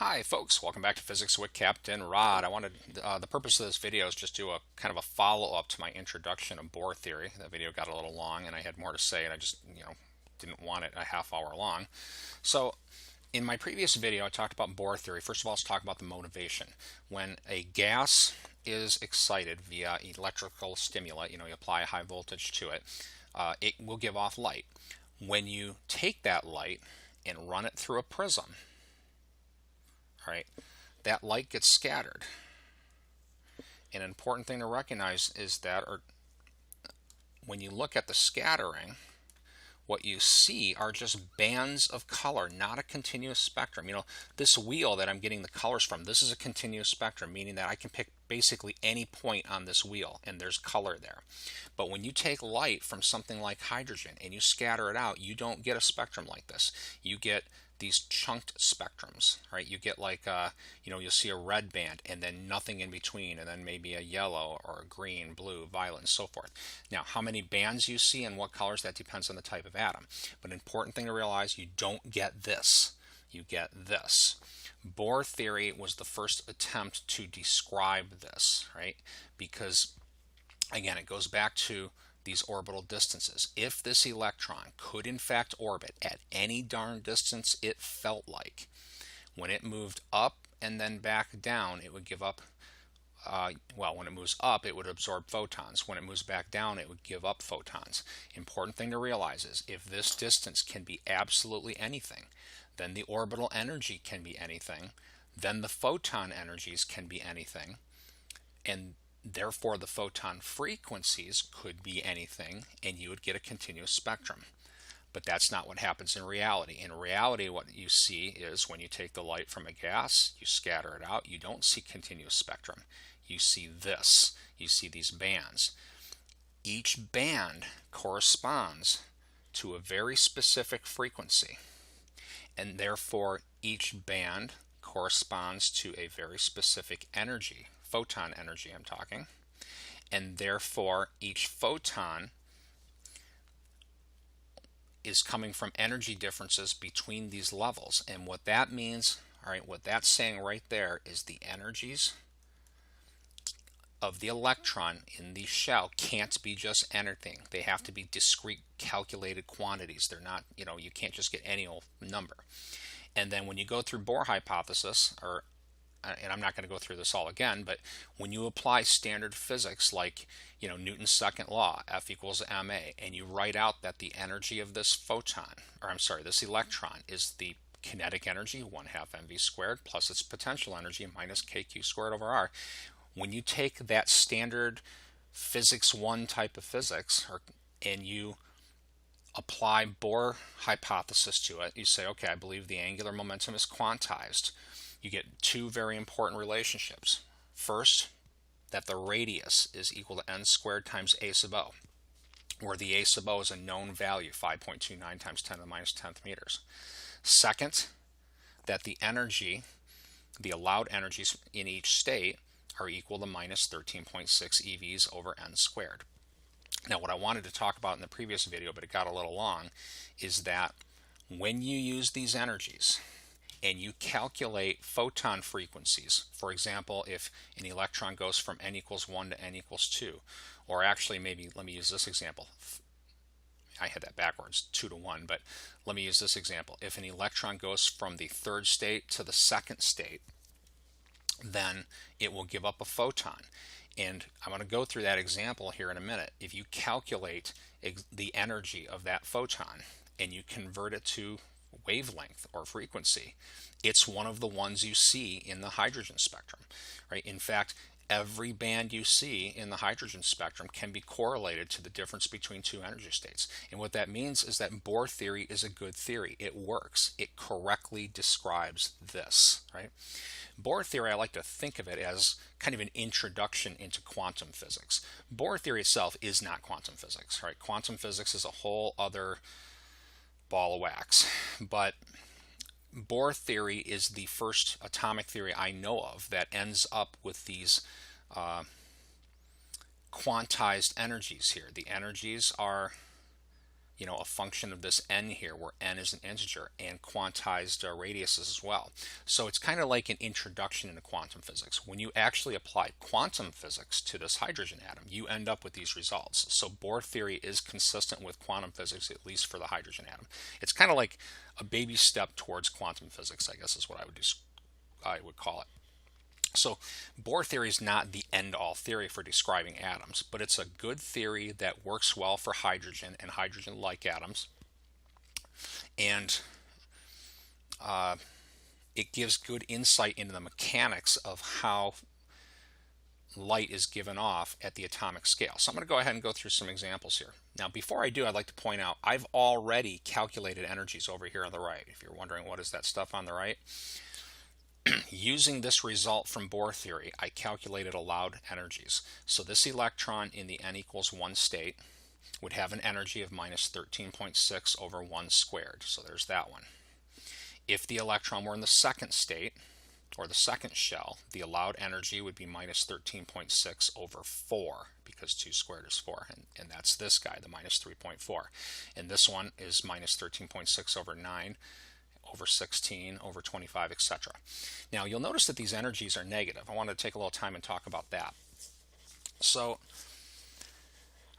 Hi folks, welcome back to Physics with Captain Rod. The purpose of this video is just do a kind of a follow-up to my introduction of Bohr theory. That video got a little long and I had more to say and I just, didn't want it a half hour long. So in my previous video, I talked about Bohr theory. First of all, let's talk about the motivation. When a gas is excited via electrical stimuli, you apply a high voltage to it, it will give off light. When you take that light and run it through a prism, right, that light gets scattered. An important thing to recognize is that when you look at the scattering, what you see are just bands of color, not a continuous spectrum. This wheel that I'm getting the colors from, this is a continuous spectrum, meaning that I can pick basically any point on this wheel and there's color there. But when you take light from something like hydrogen and you scatter it out, you don't get a spectrum like this. You get these chunked spectrums, right? You get like, you'll see a red band and then nothing in between, and then maybe a yellow or a green, blue, violet, and so forth. Now, how many bands you see and what colors, that depends on the type of atom. But an important thing to realize, you don't get this. You get this. Bohr theory was the first attempt to describe this, right? Because, again, it goes back to these orbital distances. If this electron could in fact orbit at any darn distance it felt like, when it moved up and then back down, it would give up, when it moves up, it would absorb photons. When it moves back down, it would give up photons. Important thing to realize is if this distance can be absolutely anything, then the orbital energy can be anything, then the photon energies can be anything, and therefore the photon frequencies could be anything, and you would get a continuous spectrum. But that's not what happens in reality. In reality, what you see is when you take the light from a gas, you scatter it out, you don't see continuous spectrum. You see this. You see these bands. Each band corresponds to a very specific frequency, and therefore each band corresponds to a very specific energy, photon energy I'm talking, and therefore each photon is coming from energy differences between these levels. And what that means, all right, what that's saying right there is the energies of the electron in the shell can't be just anything. They have to be discrete calculated quantities. They're not, you can't just get any old number. And then when you go through Bohr hypothesis, and I'm not going to go through this all again, but when you apply standard physics like, Newton's second law, F equals ma, and you write out that the energy of this this electron is the kinetic energy, 1/2 mv squared, plus its potential energy minus kq squared over r. When you take that standard physics 1 type of physics, and you apply Bohr hypothesis to it, you say, okay, I believe the angular momentum is quantized. You get two very important relationships. First, that the radius is equal to n squared times a sub o, where the a sub o is a known value, 5.29 times 10 to the minus 10th meters. Second, that the energy, the allowed energies in each state, are equal to minus 13.6 EVs over n squared. Now, what I wanted to talk about in the previous video, but it got a little long, is that when you use these energies and you calculate photon frequencies, for example, if an electron goes from n equals 1 to n equals 2, or actually maybe let me use this example. I had that backwards, 2 to 1, but let me use this example. If an electron goes from the third state to the second state, then it will give up a photon. And I'm going to go through that example here in a minute. If you calculate the energy of that photon and you convert it to wavelength or frequency, it's one of the ones you see in the hydrogen spectrum, right? In fact, every band you see in the hydrogen spectrum can be correlated to the difference between two energy states. And what that means is that Bohr theory is a good theory. It works. It correctly describes this, right? Bohr theory, I like to think of it as kind of an introduction into quantum physics. Bohr theory itself is not quantum physics, right? Quantum physics is a whole other ball of wax. But Bohr theory is the first atomic theory I know of that ends up with these quantized energies here. The energies are, a function of this n here, where n is an integer, and quantized radiuses as well. So it's kind of like an introduction into quantum physics. When you actually apply quantum physics to this hydrogen atom, you end up with these results. So Bohr theory is consistent with quantum physics, at least for the hydrogen atom. It's kind of like a baby step towards quantum physics, I guess is what I would call it. So Bohr theory is not the end-all theory for describing atoms, but it's a good theory that works well for hydrogen and hydrogen-like atoms, and it gives good insight into the mechanics of how light is given off at the atomic scale. So I'm going to go ahead and go through some examples here. Now, before I do, I'd like to point out I've already calculated energies over here on the right. If you're wondering what is that stuff on the right, using this result from Bohr theory, I calculated allowed energies. So this electron in the n equals 1 state would have an energy of minus 13.6 over 1 squared. So there's that one. If the electron were in the second state, or the second shell, the allowed energy would be minus 13.6 over 4, because 2 squared is 4, and that's this guy, the minus 3.4. And this one is minus 13.6 over 9, over 16, over 25, etc. Now you'll notice that these energies are negative. I want to take a little time and talk about that. So,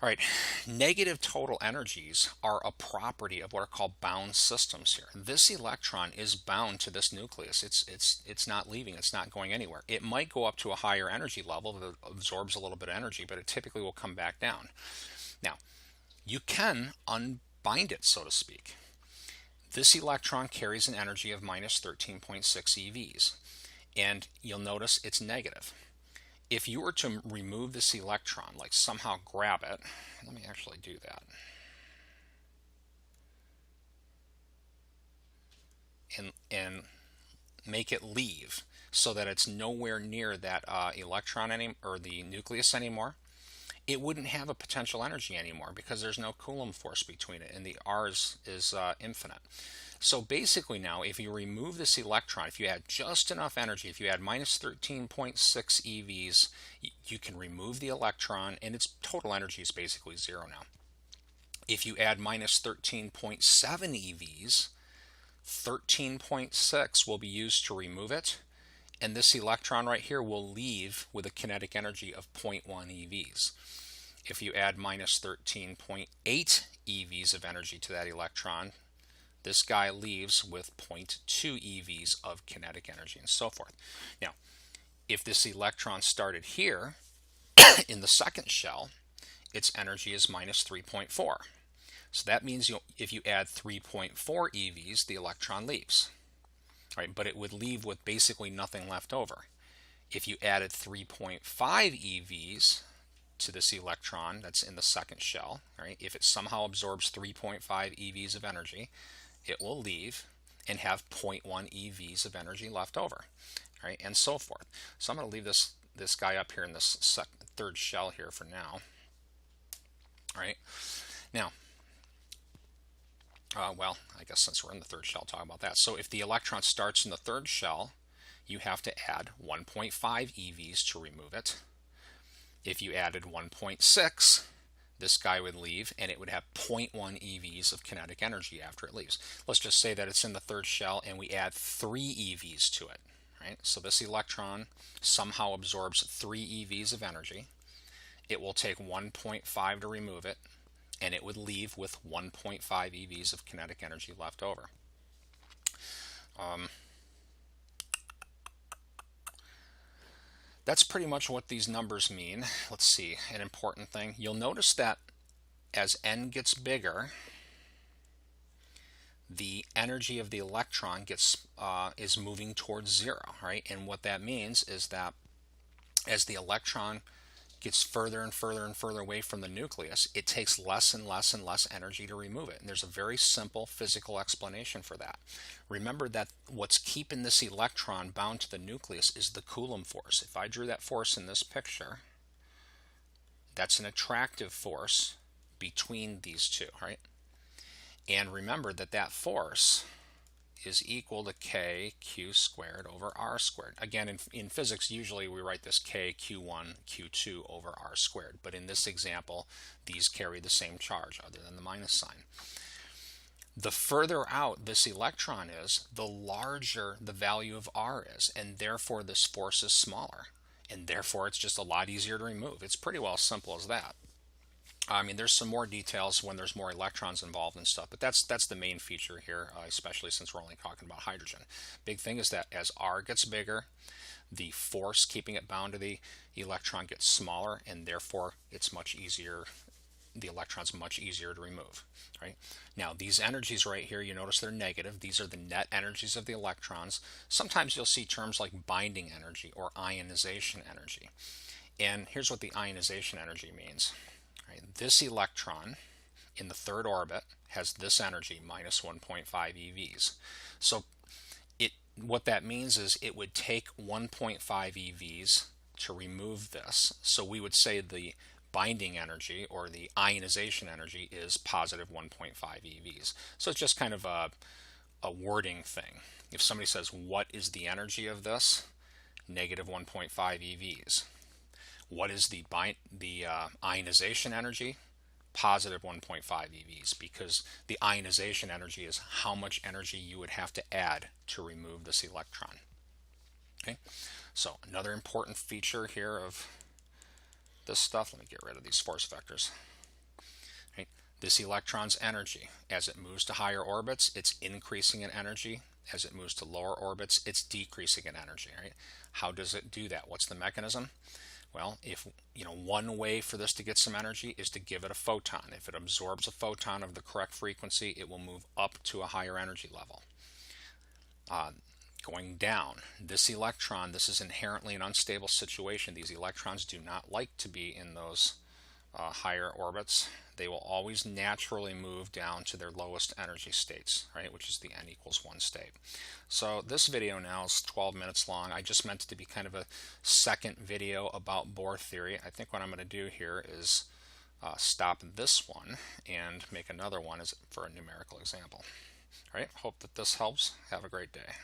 all right, negative total energies are a property of what are called bound systems here. This electron is bound to this nucleus. It's not leaving. It's not going anywhere. It might go up to a higher energy level that absorbs a little bit of energy, but it typically will come back down. Now, you can unbind it, so to speak. This electron carries an energy of minus 13.6 EVs, and you'll notice it's negative. If you were to remove this electron, like somehow grab it, let me actually do that, and make it leave so that it's nowhere near that electron or the nucleus anymore, it wouldn't have a potential energy anymore because there's no Coulomb force between it, and the R is infinite. So basically now, if you remove this electron, if you add just enough energy, if you add minus 13.6 EVs, you can remove the electron, and its total energy is basically 0 now. If you add minus 13.7 EVs, 13.6 will be used to remove it, and this electron right here will leave with a kinetic energy of 0.1 EVs. If you add minus 13.8 EVs of energy to that electron, this guy leaves with 0.2 EVs of kinetic energy, and so forth. Now, if this electron started here in the second shell, its energy is minus 3.4. So that means if you add 3.4 EVs, the electron leaves. Right, but it would leave with basically nothing left over. If you added 3.5 EVs to this electron that's in the second shell, right, if it somehow absorbs 3.5 EVs of energy, it will leave and have 0.1 EVs of energy left over, right, and so forth. So I'm going to leave this guy up here in this third shell here for now. All right, now, well, I guess since we're in the third shell, talk about that. So if the electron starts in the third shell, you have to add 1.5 EVs to remove it. If you added 1.6, this guy would leave, and it would have 0.1 EVs of kinetic energy after it leaves. Let's just say that it's in the third shell, and we add 3 EVs to it. Right? So this electron somehow absorbs 3 EVs of energy. It will take 1.5 to remove it, and it would leave with 1.5 EVs of kinetic energy left over. That's pretty much what these numbers mean. Let's see, an important thing. You'll notice that as n gets bigger, the energy of the electron is moving towards 0, right? And what that means is that as the electron gets further and further and further away from the nucleus, it takes less and less and less energy to remove it. And there's a very simple physical explanation for that. Remember that what's keeping this electron bound to the nucleus is the Coulomb force. If I drew that force in this picture, that's an attractive force between these two, right? And remember that that force is equal to k q squared over r squared. Again, in physics, usually we write this k q1 q2 over r squared, but in this example, these carry the same charge other than the minus sign. The further out this electron is, the larger the value of r is, and therefore this force is smaller, and therefore it's just a lot easier to remove. It's pretty well simple as that. I mean, there's some more details when there's more electrons involved and stuff, but that's the main feature here, especially since we're only talking about hydrogen. Big thing is that as r gets bigger, the force keeping it bound to the electron gets smaller, and therefore it's much easier. The electron's much easier to remove. Right? Now, these energies right here, you notice they're negative. These are the net energies of the electrons. Sometimes you'll see terms like binding energy or ionization energy. And here's what the ionization energy means. Right? This electron in the third orbit has this energy, minus 1.5 EVs. So what that means is it would take 1.5 EVs to remove this. So we would say the binding energy or the ionization energy is positive 1.5 EVs. So it's just kind of a wording thing. If somebody says, what is the energy of this? Negative 1.5 EVs. What is the ionization energy? Positive 1.5 EVs, because the ionization energy is how much energy you would have to add to remove this electron. Okay, so another important feature here of this stuff, let me get rid of these force vectors. Right. This electron's energy, as it moves to higher orbits, it's increasing in energy. As it moves to lower orbits, it's decreasing in energy. Right? How does it do that? What's the mechanism? Well, if one way for this to get some energy is to give it a photon. If it absorbs a photon of the correct frequency, it will move up to a higher energy level. Going down, this electron, this is inherently an unstable situation. These electrons do not like to be in those higher orbits. They will always naturally move down to their lowest energy states, right, which is the n equals 1 state. So this video now is 12 minutes long. I just meant it to be kind of a second video about Bohr theory. I think what I'm going to do here is stop this one and make another one for a numerical example. All right, hope that this helps. Have a great day.